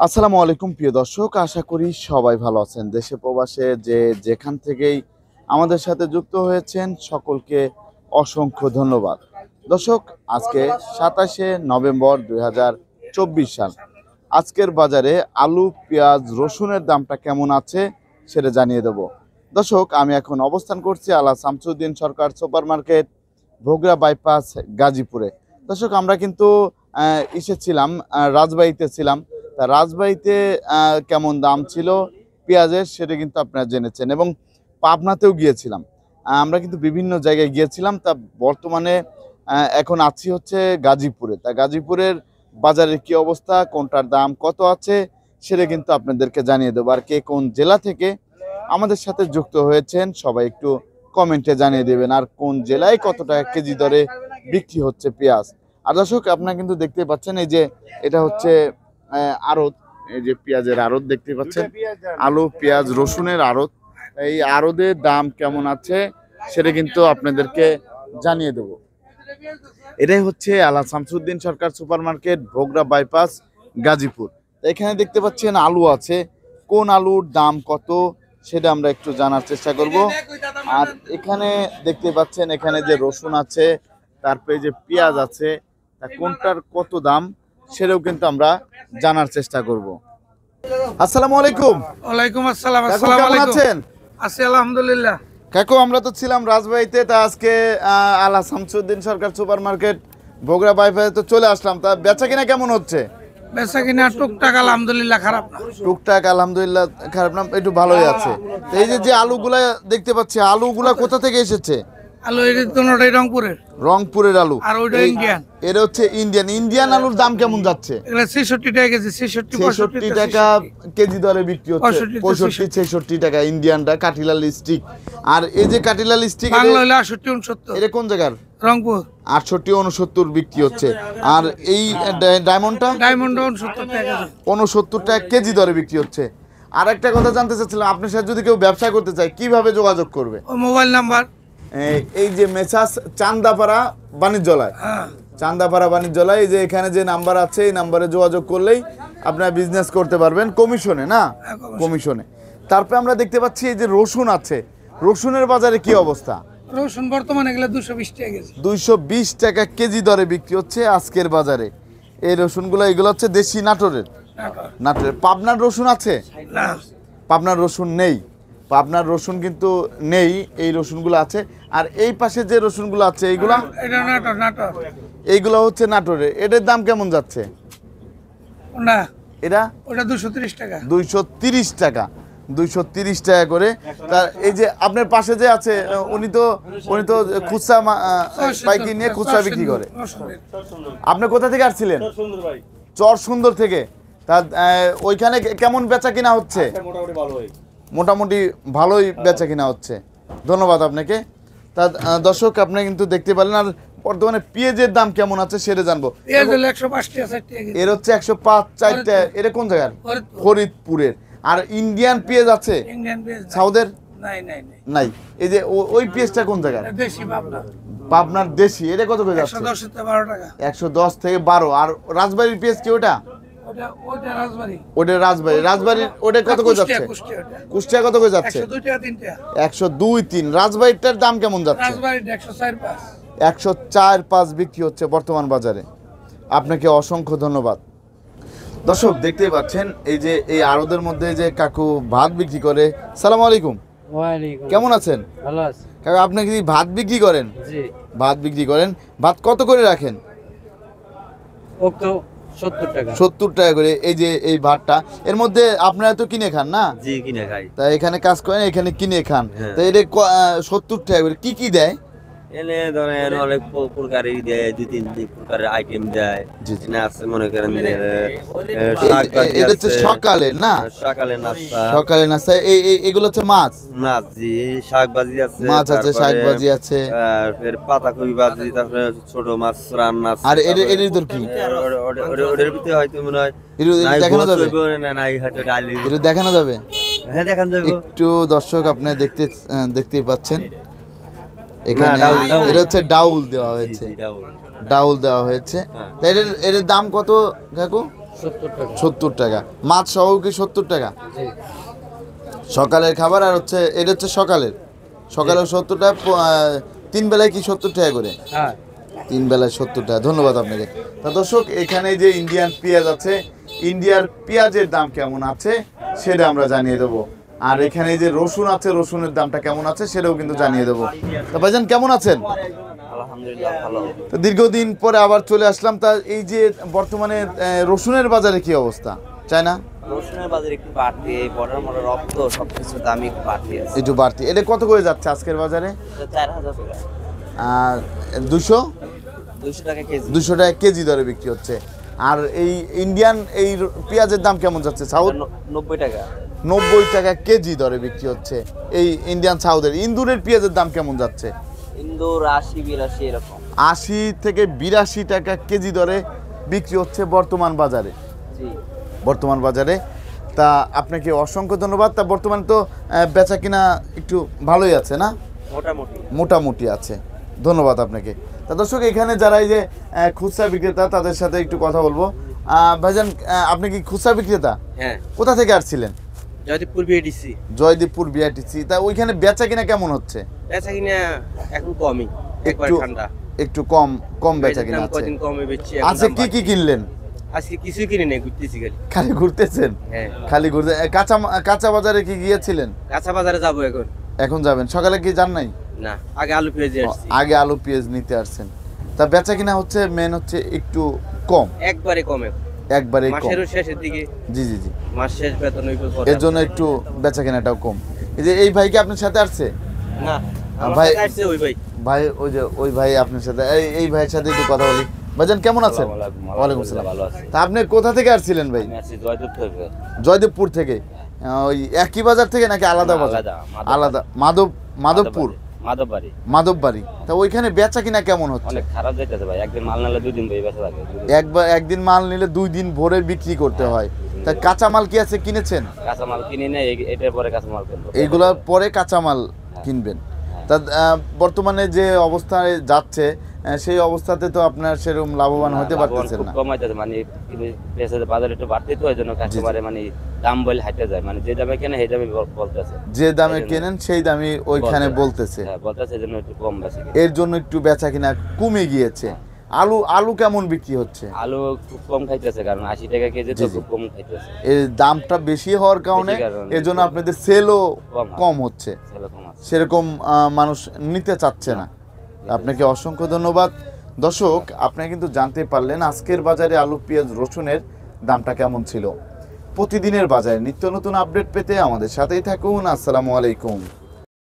আসসালামু আলাইকুম প্রিয় দর্শক, আশা করি সবাই ভালো আছেন। দেশে প্রবাসে যে যেখান থেকেই আমাদের সাথে যুক্ত হয়েছেন সকলকে অসংখ্য ধন্যবাদ। দর্শক, আজকে 27শে নভেম্বর 2024 সাল। আজকের বাজারে আলু, পেঁয়াজ, রসুনের দামটা কেমন আছে সেটা জানিয়ে দেব। দর্শক, আমি এখন অবস্থান করছি আলা Shamsuddin Sarkar supermarket, Bhogra bypass, গাজীপুরে। দর্শক, আমরা কিন্তু এসেছিলাম রাজবাড়িতে ছিলাম। তা রাজবাড়িতে কেমন দাম ছিল পেঁয়াজের সেটা কিন্তু আপনারা জেনেছেন, এবং পাবনাতেও গিয়েছিলাম। আমরা কিন্তু বিভিন্ন জায়গায় গিয়েছিলাম। তা বর্তমানে এখন আছি হচ্ছে গাজীপুরে। তা গাজীপুরের বাজারের কি অবস্থা, কোনটার দাম কত আছে সেটা কিন্তু আপনাদেরকে জানিয়ে দেবো। আর কে কোন জেলা থেকে আমাদের সাথে যুক্ত হয়েছেন সবাই একটু কমেন্টে জানিয়ে দেবেন, আর কোন জেলায় কত টাকা কেজি দরে বিক্রি হচ্ছে পেঁয়াজ। আর দর্শক, আপনারা কিন্তু দেখতে পাচ্ছেন এই যে এটা হচ্ছে আড়ত, এই যে পেঁয়াজের আড়ত দেখতে পাচ্ছেন, আলু, পেঁয়াজ, রসুনের আড়ত। এই আড়তের দাম কেমন আছে সেটা কিন্তু আপনাদেরকে জানিয়ে দেব। এটাই হচ্ছে Ala Shamsuddin Sarkar supermarket, Bhogra bypass, Gazipur. এখানে দেখতে পাচ্ছেন আলু আছে, কোন আলুর দাম কত সেটা আমরা একটু জানার চেষ্টা করব। আর এখানে দেখতে পাচ্ছেন এখানে যে রসুন আছে, তারপরে যে পেঁয়াজ আছে, তা কোনটার কত দাম সেটাও কিন্তু আমরা জানার চেষ্টা করব। আসসালামু আলাইকুম। ওয়ালাইকুম আসসালাম। কাকু আসসালামু কেমন আলাইকুম। আছেন? আছি আলহামদুলিল্লাহ। কাকু, আমরা তো ছিলাম রাজবাড়িতে, তা আজকে আলা শামসুদ্দিন সরকার সুপার মার্কেট, ভোগড়া বাইপাসে তো চলে আসলাম। তা বেচা কিনা কেমন হচ্ছে? বেচা কিনা টুকটাক আলহামদুলিল্লাহ, খারাপ না। টুকটাক আলহামদুলিল্লাহ, খারাপ না, একটু ভালোই আছে। তো এই যে আলুগুলা দেখতে পাচ্ছি, আলুগুলা কোথা থেকে এসেছে? আলু এর দুটোটাই রংপুরের, রংপুরের আলু। আর ওইটা ইন্ডিয়ান। এর হচ্ছে ইন্ডিয়ান আলুর দাম কেমন যাচ্ছে? এগুলো 66 টাকা কেজি। 66 টাকা কেজি দরে বিক্রি হচ্ছে। 65-66 টাকা ইন্ডিয়ানটা, কাঠিলাল স্টিক। আর এই যে কাঠিলাল স্টিক, বাংলা হলো 68-69। এটা কোন জায়গার? রংপুর। 68-69 বিক্রি হচ্ছে। আর এই ডায়মন্ডটা? ডায়মন্ড 69 টাকা কেজি। 69 টাকা কেজি দরে বিক্রি হচ্ছে। আর একটা কথা জানতে চাচ্ছিলাম, আপনার সাথে যদি কেউ ব্যবসা করতে চায় কিভাবে যোগাযোগ করবে? ও মোবাইল নাম্বার এই যে মেসাস চান্দাপাড়া বাণিজ্যালয়, হ্যাঁ, চান্দাপাড়া বাণিজ্যালয়, এই যে এখানে যে নাম্বার আছে এই নাম্বারে যোগাযোগ করলেই আপনারা বিজনেস করতে পারবেন কমিশনে, না কমিশনে। তারপরে আমরা দেখতে পাচ্ছি এই যে রসুন আছে, রসুনের বাজারে কি অবস্থা? রসুন বর্তমানে এগুলো 220 টাকা কেজি। 220 টাকা কেজি দরে বিক্রি হচ্ছে আজকের বাজারে। এই রসুনগুলো, এগুলো হচ্ছে দেশি নাটোরের। নাটোরের পাবনার রসুন আছে? না, পাবনার রসুন নেই, পাবনার রসুন কিন্তু নেই, এই রসুনগুলো আছে। আর এই পাশে যে রসুনগুলো আছে এইগুলা, এটা নাটোর। এইগুলো হচ্ছে নাটোরের। এটার দাম কেমন যাচ্ছে? না, এটা ওটা 230 টাকা। 230 টাকা, 230 টাকা করে। তার এই যে আপনার পাশে যে আছে উনি তো খুচরা পাইকারি নিয়ে খুচরা বিক্রি করে। আপনি কোথা থেকে আসছিলেন? চর সুন্দর থেকে। তা ওইখানে কেমন বেচা কিনা হচ্ছে? মোটামুটি ভালোই বেচা কিনা হচ্ছে। ধন্যবাদ আপনাকে। তা দর্শক, আপনি কিন্তু দেখতে পেলেন। আর বর্তমানে পেঁয়াজের দাম কেমন আছে সেটা জানবো। পেঁয়াজ হলো 105 টাকা 60 টাকা কেজি। এর হচ্ছে 105-4 টাকা। এটা কোন জায়গার? ফরিদপুরের। আর ইন্ডিয়ান পেঁয়াজ আছে ইন্ডিয়ান পেঁয়াজ সাউদের? নাই। নাই। এই যে ওই পেঁয়াজটা কোন জায়গার? দেশি পাবনা। পাবনার দেশি। এটা কত করে যাচ্ছে? 110 থেকে 12 টাকা। 110 থেকে 12। আর রাজবাড়ির পেঁয়াজ কি ওটা? ওটা রাজবাড়ি। ওটা রাজবাড়ির ওটা কত করে যাচ্ছে? কুষ্টিয়া কত করে যাচ্ছে? 102 টাকা 3 টাকা। 102-3। রাজবাড়িটার দাম কেমন যাচ্ছে? রাজবাড়ি 104-5। 104-5 বিক্রি হচ্ছে বর্তমান বাজারে। আপনাকে অসংখ্য ধন্যবাদ। দর্শক, দেখতেই পাচ্ছেন এই যে এই আড়তের মধ্যে যে কাকু ভাত বিক্রি করে। সালাম আলাইকুম। ওয়ালাইকুম। কেমন আছেন? ভালো আছি। কাকু, আপনি কি ভাত বিক্রি করেন? জি। ভাত বিক্রি করেন। ভাত কত করে রাখেন? ও তো 70 টাকা। 70 টাকা করে। এই যে এই ভাতটা, এর মধ্যে আপনারা তো কিনে খান না? জি, কিনে খাই। তা এখানে কাজ করেন, এখানে কিনে খান। হ্যাঁ। তা এটা 70 টাকা করে। কি দেয়? এনে ধরেন অনেক প্রকারের দেয়, 2-3 প্রকারের আইটেম দেয়। জি, জি। এনে আছে মনে করেন শাক ভাজি এটা হচ্ছে আছে, সকালে না? সকালে নাস্তা। সকালে নাস্তা। এগুলো হচ্ছে মাছ। মাছ, জি, শাক ভাজি আছে, মাছ আছে, শাক ভাজি আছে। ফের পাতাকপি ভাজি, তারপরে ছোট মাছ রান্না আছে। আর এর ভিতর কি? ওদের ভিতরে হয়তো মনে হয় একটু নাই দেখানো যাবে? নাই হয়তো ডালি। একটু দেখানো যাবে? হ্যাঁ, দেখান যাবে। একটু দর্শক, আপনি দেখতেই পাচ্ছেন এখানে না, ডাউল। এটা হচ্ছে ডাউল দেওয়া হয়েছে। জি, ডাউল। ডাউল দেওয়া হয়েছে। হ্যাঁ। তা এর দাম কত কাকু? 70 টাকা। মাছ সহ কি 70 টাকা? সকালের খাবার আর হচ্ছে এটা হচ্ছে সকালেও 70 টাকা, 3 বেলায় কি 70 টাকা করে? হ্যাঁ 3 বেলায় 70 টাকা। ধন্যবাদ আপনাকে। তা দর্শক, এখানে যে ইন্ডিয়ান পেঁয়াজ আছে, ইন্ডিয়ার পেঁয়াজের দাম কেমন আছে সেটা আমরা জানিয়ে দেবো। আর এখানে যে রসুন আছে, রসুনের দামটা কেমন আছে সেটাও কিন্তু জানিয়ে দেবো। তা ভাইজান কেমন আছেন? আলহামদুলিল্লাহ ভালো। তো দীর্ঘদিন পরে আবার চলে আসলাম। তা এই যে বর্তমানে রসুনের বাজারে কি অবস্থা, চাই না? রসুনের বাজার একটু বাড়তি, এই বর্ডার মডার রক্ত সবকিছু দামই একটু বাড়তি আছে। একটু বাড়তি। এটা কত করে যাচ্ছে আজকের বাজারে? 4000 টাকা। আর 200 টাকা কেজি। 200 টাকা কেজি দরে বিক্রি হচ্ছে। আর এই ইন্ডিয়ান এই পেঁয়াজের দাম কেমন যাচ্ছে? সাউথ 90 টাকা। 90 টাকা কেজি দরে বিক্রি হচ্ছে এই ইন্ডিয়ান সাউথের। ইন্দুরের পেঁয়াজের দাম কেমন যাচ্ছে? ইন্দোর 80-82 এরকম। 80 থেকে 82 টাকা কেজি দরে বিক্রি হচ্ছে বর্তমান বাজারে। জি। বর্তমান বাজারে। তা আপনাকে অসংখ্য ধন্যবাদ। তা বর্তমান তো বেচা কিনা একটু ভালোই আছে না? মোটামুটি। মোটামুটি আছে। ধন্যবাদ আপনাকে। তা দর্শক, এখানে যারা এই যে খুচরা বিক্রেতা তাদের সাথে একটু কথা বলবো। ভাইজান, আপনি কি খুচরা বিক্রেতা? হ্যাঁ। কোথা থেকে আসছিলেন? জয়দেবপুর বিএডিসি। জয়দেবপুর বিআরটিসি। তা ওইখানে বেচা কিনা কেমন হচ্ছে? বেচা কিনা এখন কমই, একবার একটু ঠান্ডা। একটু কম বেচা কিনা আছে। কদিন কমে বেচছি। আচ্ছা, কি কিনলেন? আজকে কিছুই কিনে নেই, ঘুরতেছি খালি। খালি ঘুরতেছেন? হ্যাঁ। খালি ঘুরতে। কাঁচা বাজারে কি গিয়েছিলেন? কাঁচা বাজারে যাবো এখন। এখন যাবেন? সকালে কি যান নাই? না, আগে আলু পেঁয়াজ আসছি। আগে আলু পেঁয়াজ নিতে আসছেন। তা বেচা কিনা হচ্ছে মেন হচ্ছে একটু কম, একবারে কমে। একবারে কম। মাসের শেষের দিকে। জি। মাস শেষ বেতন হইব। এর জন্য একটু বেচা কেনাটাও কম। এই যে এই ভাই কি আপনার সাথে আসছে? না, আমার ভাই সাথে আসছে ওই ভাই। ভাই ওই ভাই আপনার সাথে, এই ভাইয়ের সাথে একটু কথা বলি। ভাইজান কেমন আছেন? ওয়ালাইকুম আসসালাম। ভালো আছে। তা আপনি কোথা থেকে আসছিলেন ভাই? আমি আছি জয়দেবপুর থেকে। জয়দেবপুর থেকে। ওই একই বাজার থেকে নাকি আলাদা বাজার? আলাদা। মাধবপুর। মাধববাড়ি। তা ওইখানে বেচা কিনা কেমন হচ্ছে? অনেক খারাপ যাইতেছে ভাই, একদিন মাল নিলে 2 দিন বই বেচা লাগে। একদিন মাল নিলে 2 দিন ভোরে বিক্রি করতে হয়। তা কাঁচা মাল কি আছে কিনেছেন? কাঁচা মাল কিনে নেই, এটার পরে কাঁচা মাল কিনবো। এইগুলোর পরে কাঁচা মাল কিনবেন। তা বর্তমানে যে অবস্থায় যাচ্ছে সেই অবস্থাতে তো আপনার সেরকম লাভবান হতে পারতেছেন না। কম হইতেছে, মানে পেঁয়াজের বাজার একটু বাড়তেই তো, ওই জন্য কাস্টমারে মানে দাম বলে হাইটে যায়, মানে যে দামে কেনে সেই দামে বলতেছে। যে দামে কেনেন সেই দামই ওইখানে বলতেছে। হ্যাঁ, বলতেছে, এই জন্য একটু কম বেশি। এর জন্য একটু বেচা কিনা কমে গিয়েছে। আলু কেমন বিক্রি হচ্ছে? আলু খুব কম খাইতেছে, কারণ 80 টাকা কেজি তো, খুব কম খাইতেছে। এর দামটা বেশি হওয়ার কারণে এর জন্য আপনাদের সেলও কম হচ্ছে। সেরকম মানুষ নিতে চাচ্ছে না। আপনাকে অসংখ্য ধন্যবাদ। দর্শক, আপনি কিন্তু জানতে পারলেন আজকের বাজারে আলু পেঁয়াজ রসুনের দামটা কেমন ছিল। প্রতিদিনের বাজারে নিত্য নতুন আপডেট পেতে আমাদের সাথেই থাকুন। আসসালামু আলাইকুম।